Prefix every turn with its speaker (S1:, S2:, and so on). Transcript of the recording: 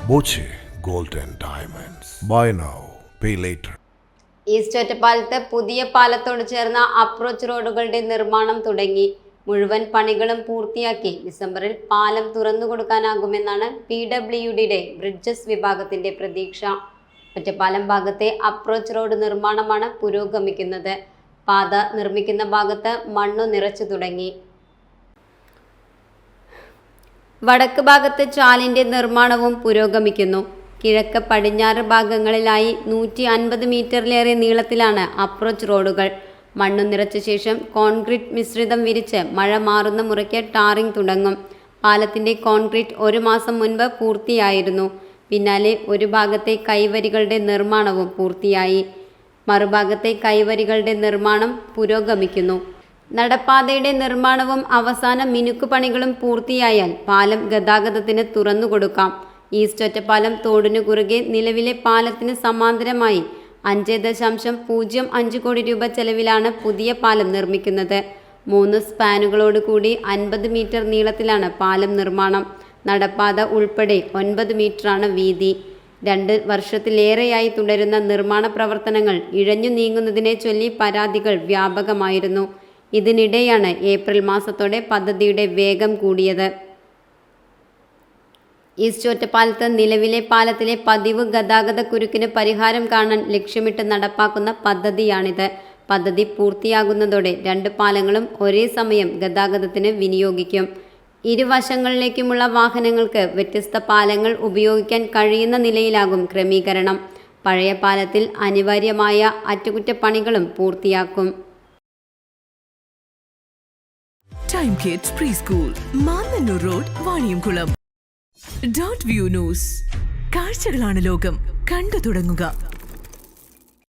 S1: Boche Gold and Diamonds. Buy now, pay later.
S2: East ഒറ്റപ്പാലത്ത് പുതിയ പാലത്തോട് ചേർന്ന അപ്രോച്ച് റോഡുകളുടെ നിർമ്മാണം തുടങ്ങി. മുഴുവൻ പണികളും പൂർത്തിയാക്കി ഡിസംബറിൽ പാലം തുറന്നു കൊടുക്കാനാകുമെന്നാണ് PWDയുടെ ബ്രിഡ്ജസ് വിഭാഗത്തിന്റെ പ്രതീക്ഷ. ഒറ്റപ്പാലം ഭാഗത്തെ അപ്രോച്ച് റോഡ് നിർമ്മാണമാണ് പുരോഗമിക്കുന്നത്. പാത നിർമ്മിക്കുന്ന ഭാഗത്ത് മണ്ണു നിറച്ചു തുടങ്ങി. വടക്ക് ഭാഗത്ത് ചാലിന്റെ നിർമ്മാണവും പുരോഗമിക്കുന്നു. കിഴക്ക് പടിഞ്ഞാറ് ഭാഗങ്ങളിലായി 150 മീറ്ററിലേറെ നീളത്തിലാണ് അപ്രോച്ച് റോഡുകൾ. മണ്ണു നിറച്ച ശേഷം കോൺക്രീറ്റ് മിശ്രിതം വിരിച്ച് മഴ മാറുന്ന മുറയ്ക്ക് ടാറിംഗ് തുടങ്ങും. പാലത്തിന്റെ കോൺക്രീറ്റ് 1 മാസം മുൻപ് പൂർത്തിയായിരുന്നു. പിന്നാലെ ഒരു ഭാഗത്തെ കൈവരികളുടെ നിർമ്മാണവും പൂർത്തിയായി. മറുഭാഗത്തെ കൈവരികളുടെ നിർമ്മാണം പുരോഗമിക്കുന്നു. നടപ്പാതയുടെ നിർമ്മാണവും അവസാന മിനുക്കുപണികളും പൂർത്തിയായാൽ പാലം ഗതാഗതത്തിന് തുറന്നുകൊടുക്കാം. ഈസ്റ്റ് ഒറ്റപ്പാലം തോടിനു കുറുകെ നിലവിലെ പാലത്തിന് സമാന്തരമായി 5.05 കോടി രൂപ ചെലവിലാണ് പുതിയ പാലം നിർമ്മിക്കുന്നത്. 3 സ്പാനുകളോട് കൂടി 50 മീറ്റർ നീളത്തിലാണ് പാലം നിർമ്മാണം. നടപ്പാത ഉൾപ്പെടെ 9 മീറ്ററാണ് വീതി. 2 വർഷത്തിലേറെയായി തുടരുന്ന നിർമ്മാണ പ്രവർത്തനങ്ങൾ ഇഴഞ്ഞു നീങ്ങുന്നതിനെ ചൊല്ലി പരാതികൾ വ്യാപകമായിരുന്നു. ഇതിനിടെയാണ് ഏപ്രിൽ മാസത്തോടെ പദ്ധതിയുടെ വേഗം കൂടിയത്. ഈസ്റ്റ് ഒറ്റപ്പാലത്ത് നിലവിലെ പാലത്തിലെ പതിവ് ഗതാഗത കുരുക്കിന് പരിഹാരം കാണാൻ ലക്ഷ്യമിട്ട് നടപ്പാക്കുന്ന പദ്ധതിയാണിത്. പദ്ധതി പൂർത്തിയാകുന്നതോടെ 2 പാലങ്ങളും ഒരേ സമയം ഗതാഗതത്തിന് വിനിയോഗിക്കും. ഇരുവശങ്ങളിലേക്കുമുള്ള വാഹനങ്ങൾക്ക് വ്യത്യസ്ത പാലങ്ങൾ ഉപയോഗിക്കാൻ കഴിയുന്ന നിലയിലാകും ക്രമീകരണം. പഴയ പാലത്തിൽ അനിവാര്യമായ അറ്റകുറ്റപ്പണികളും പൂർത്തിയാക്കും.
S3: Time kids pre school, Mannannur road, Vaniyamkulam. Dot view news. കാഴ്ചകളാണ് ലോകം, കണ്ടു തുടങ്ങുക.